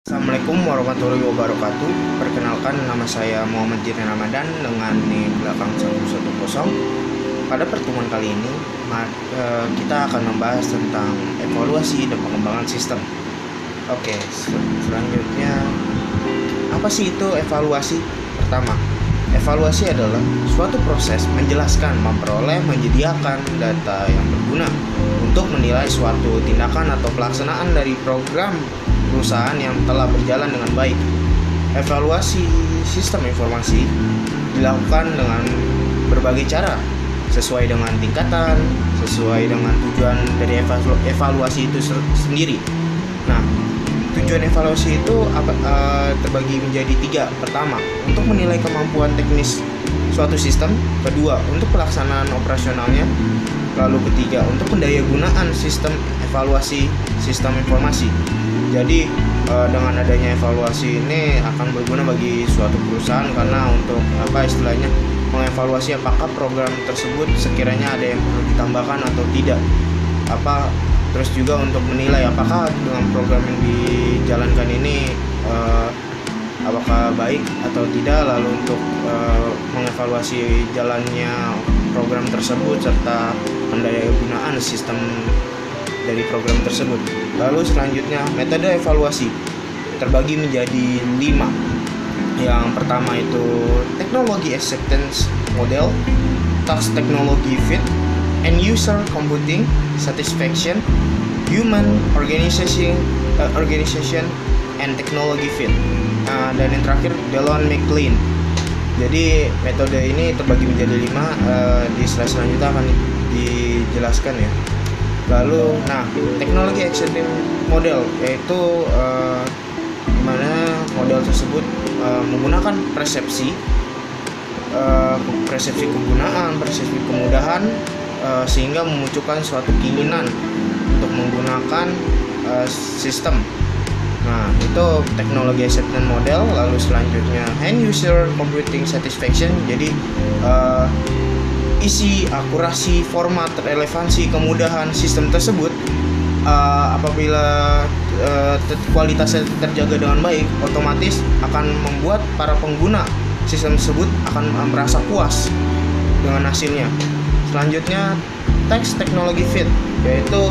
Assalamualaikum warahmatullahi wabarakatuh. Perkenalkan, nama saya Muhammad Jirin Ramadan dengan NIM belakang 110. Pada pertemuan kali ini kita akan membahas tentang evaluasi dan pengembangan sistem. Oke, selanjutnya apa sih itu evaluasi? Pertama, evaluasi adalah suatu proses menjelaskan, memperoleh, menyediakan data yang berguna untuk menilai suatu tindakan atau pelaksanaan dari program perusahaan yang telah berjalan dengan baik. Evaluasi sistem informasi dilakukan dengan berbagai cara, sesuai dengan tingkatan, sesuai dengan tujuan dari evaluasi itu sendiri. Nah, tujuan evaluasi itu terbagi menjadi 3. Pertama, untuk menilai kemampuan teknis suatu sistem. Kedua, untuk pelaksanaan operasionalnya. Lalu ketiga, untuk pendayagunaan sistem evaluasi sistem informasi. Jadi dengan adanya evaluasi ini akan berguna bagi suatu perusahaan, karena untuk mengevaluasi apakah program tersebut sekiranya ada yang perlu ditambahkan atau tidak. Terus juga untuk menilai apakah dengan program yang dijalankan ini apakah baik atau tidak, lalu untuk mengevaluasi jalannya program tersebut serta pendayagunaan sistem dari program tersebut. Lalu selanjutnya, metode evaluasi terbagi menjadi 5. Yang pertama itu teknologi acceptance model, task technology fit, end user computing satisfaction, human organization and technology fit. Dan yang terakhir, Dillon-McLean. Jadi metode ini terbagi menjadi 5. Di slide selanjutnya akan dijelaskan ya. Lalu, teknologi acceptance model yaitu dimana model tersebut menggunakan persepsi kegunaan, persepsi kemudahan, sehingga memunculkan suatu keinginan untuk menggunakan sistem. Nah, itu teknologi acceptance model. Lalu selanjutnya, end user computing satisfaction. Jadi isi, akurasi, format, relevansi, kemudahan sistem tersebut apabila kualitasnya terjaga dengan baik, otomatis akan membuat para pengguna sistem tersebut akan merasa puas dengan hasilnya. Selanjutnya, text technology fit, yaitu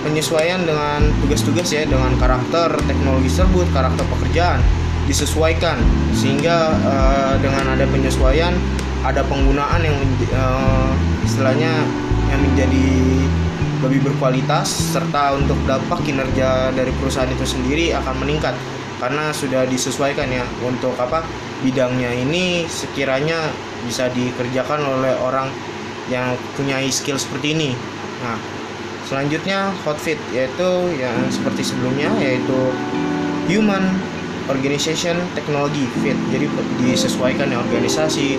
penyesuaian dengan tugas-tugas ya, dengan karakter teknologi tersebut, karakter pekerjaan disesuaikan, sehingga dengan ada penyesuaian, ada penggunaan yang istilahnya yang menjadi lebih berkualitas, serta untuk dampak kinerja dari perusahaan itu sendiri akan meningkat karena sudah disesuaikan ya, untuk bidangnya ini sekiranya bisa dikerjakan oleh orang yang punya skill seperti ini. Nah, selanjutnya hot fit, yaitu yang seperti sebelumnya, yaitu human organization technology fit. Jadi disesuaikan ya, organisasi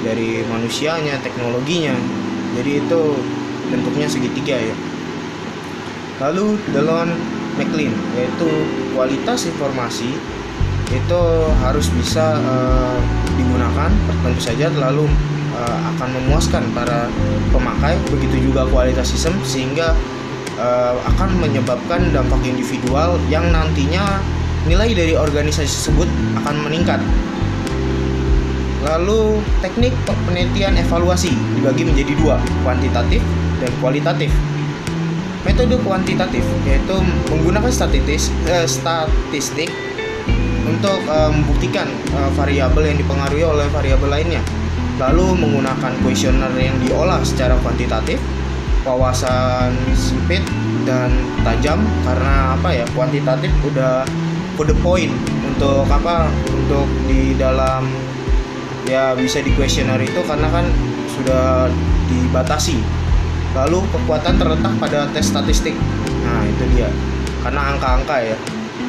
dari manusianya, teknologinya. Jadi itu bentuknya segitiga ya. Lalu Dillon-McLean, yaitu kualitas informasi itu harus bisa digunakan tentu saja, lalu akan memuaskan para pemakai, begitu juga kualitas sistem, sehingga akan menyebabkan dampak individual yang nantinya nilai dari organisasi tersebut akan meningkat. Lalu teknik penelitian evaluasi dibagi menjadi 2, kuantitatif dan kualitatif. Metode kuantitatif yaitu menggunakan statistik untuk membuktikan variabel yang dipengaruhi oleh variabel lainnya. Lalu menggunakan kuesioner yang diolah secara kuantitatif, wawasan sempit dan tajam, karena kuantitatif udah to the point untuk untuk di dalam ya bisa di kuesioner itu, karena kan sudah dibatasi. Lalu kekuatan terletak pada tes statistik. Nah, itu dia, karena angka-angka ya.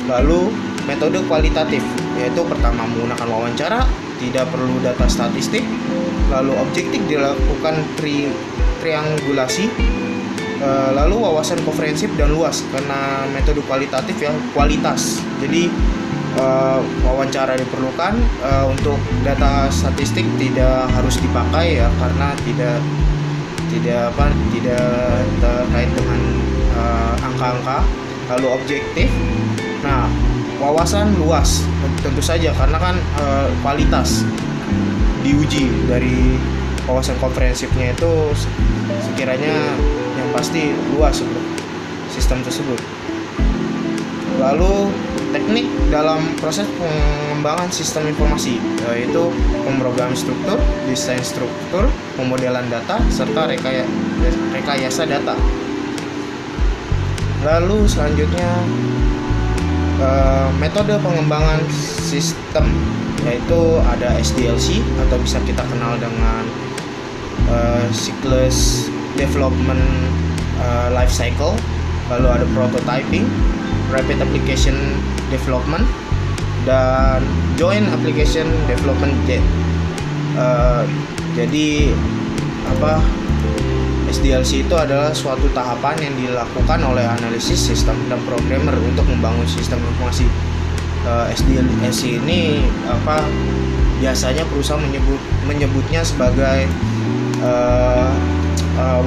Lalu metode kualitatif, yaitu pertama menggunakan wawancara, tidak perlu data statistik. Lalu objektif, dilakukan triangulasi. Lalu wawasan komprehensif dan luas, karena metode kualitatif ya, kualitas. Jadi wawancara diperlukan, untuk data statistik tidak harus dipakai ya, karena tidak terkait dengan angka-angka. Lalu objektif, nah wawasan luas tentu saja, karena kan kualitas diuji dari wawasan komprehensifnya itu sekiranya yang pasti luas untuk sistem tersebut. Lalu teknik dalam proses pengembangan sistem informasi, yaitu pemrograman struktur, desain struktur, pemodelan data, serta rekayasa data. Lalu selanjutnya metode pengembangan sistem, yaitu ada SDLC atau bisa kita kenal dengan Cycles Development Life Cycle. Lalu ada prototyping, rapid application development, dan joint application development JAD. Jadi SDLC itu adalah suatu tahapan yang dilakukan oleh analisis sistem dan programmer untuk membangun sistem informasi. SDLC ini biasanya perusahaan menyebutnya sebagai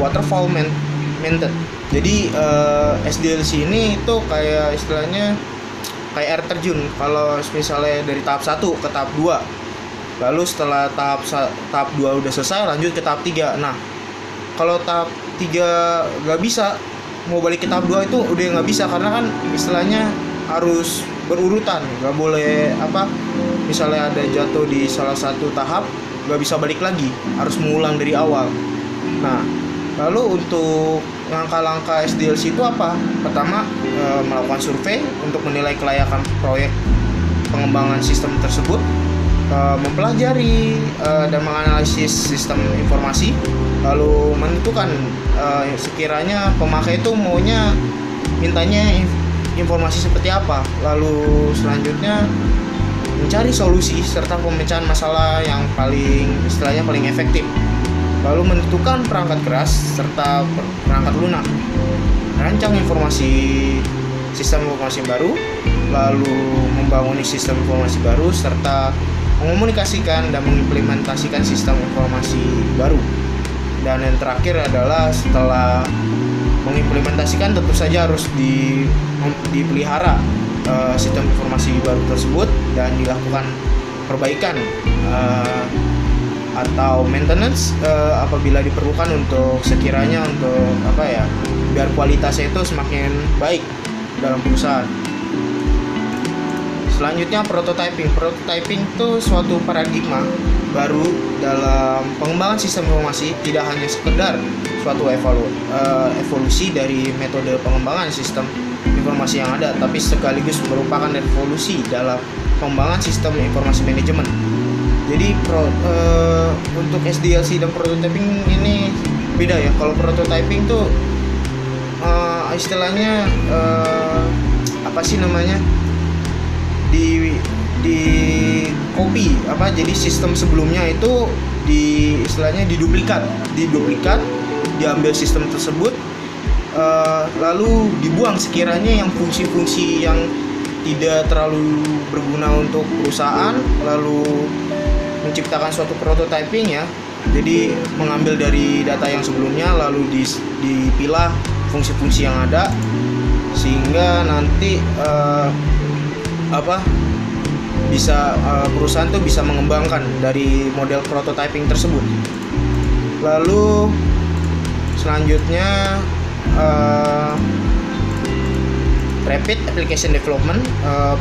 waterfall method. Jadi SDLC ini itu kayak istilahnya kayak air terjun. Kalau misalnya dari tahap 1 ke tahap 2, lalu setelah tahap 2 udah selesai, lanjut ke tahap 3. Nah, kalau tahap 3 nggak bisa, mau balik ke tahap 2 itu udah nggak bisa, karena kan istilahnya harus berurutan. Nggak boleh misalnya ada jatuh di salah satu tahap, nggak bisa balik lagi, harus mengulang dari awal. Nah, lalu untuk langkah-langkah SDLC itu apa? Pertama, melakukan survei untuk menilai kelayakan proyek pengembangan sistem tersebut, mempelajari dan menganalisis sistem informasi, lalu menentukan sekiranya pemakai itu mintanya informasi seperti apa. Lalu selanjutnya mencari solusi serta pemecahan masalah yang paling efektif. Lalu menentukan perangkat keras serta perangkat lunak, merancang sistem informasi baru, lalu membangun sistem informasi baru, serta mengomunikasikan dan mengimplementasikan sistem informasi baru. Dan yang terakhir adalah setelah mengimplementasikan, tentu saja harus dipelihara sistem informasi baru tersebut dan dilakukan perbaikan atau maintenance apabila diperlukan, untuk sekiranya biar kualitasnya itu semakin baik dalam perusahaan. Selanjutnya prototyping. Prototyping itu suatu paradigma baru dalam pengembangan sistem informasi, tidak hanya sekedar suatu evolusi dari metode pengembangan sistem informasi yang ada, tapi sekaligus merupakan revolusi dalam pengembangan sistem informasi manajemen. Jadi untuk SDLC dan prototyping ini beda ya. Kalau prototyping tuh istilahnya di copy jadi sistem sebelumnya itu diduplikat, diambil sistem tersebut, lalu dibuang sekiranya yang fungsi-fungsi yang tidak terlalu berguna untuk perusahaan, lalu menciptakan suatu prototyping ya. Jadi mengambil dari data yang sebelumnya, lalu dipilah fungsi-fungsi yang ada, sehingga nanti perusahaan tuh bisa mengembangkan dari model prototyping tersebut. Lalu selanjutnya rapid application development,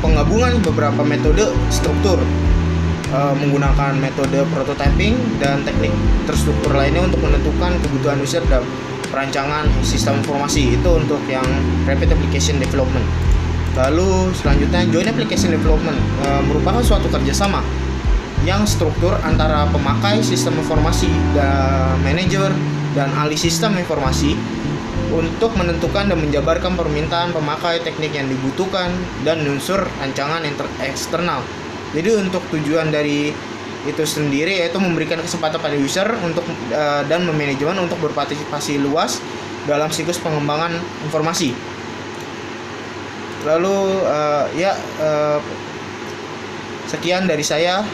penggabungan beberapa metode struktur menggunakan metode prototyping dan teknik terstruktur lainnya untuk menentukan kebutuhan user dan perancangan sistem informasi. Itu untuk yang rapid application development. Lalu selanjutnya joint application development, merupakan suatu kerjasama yang struktur antara pemakai sistem informasi dan manajer dan ahli sistem informasi untuk menentukan dan menjabarkan permintaan pemakai, teknik yang dibutuhkan, dan unsur rancangan eksternal. Jadi untuk tujuan dari itu sendiri yaitu memberikan kesempatan pada user untuk dan manajemen untuk berpartisipasi luas dalam siklus pengembangan informasi. Lalu sekian dari saya.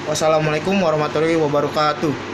Wassalamualaikum warahmatullahi wabarakatuh.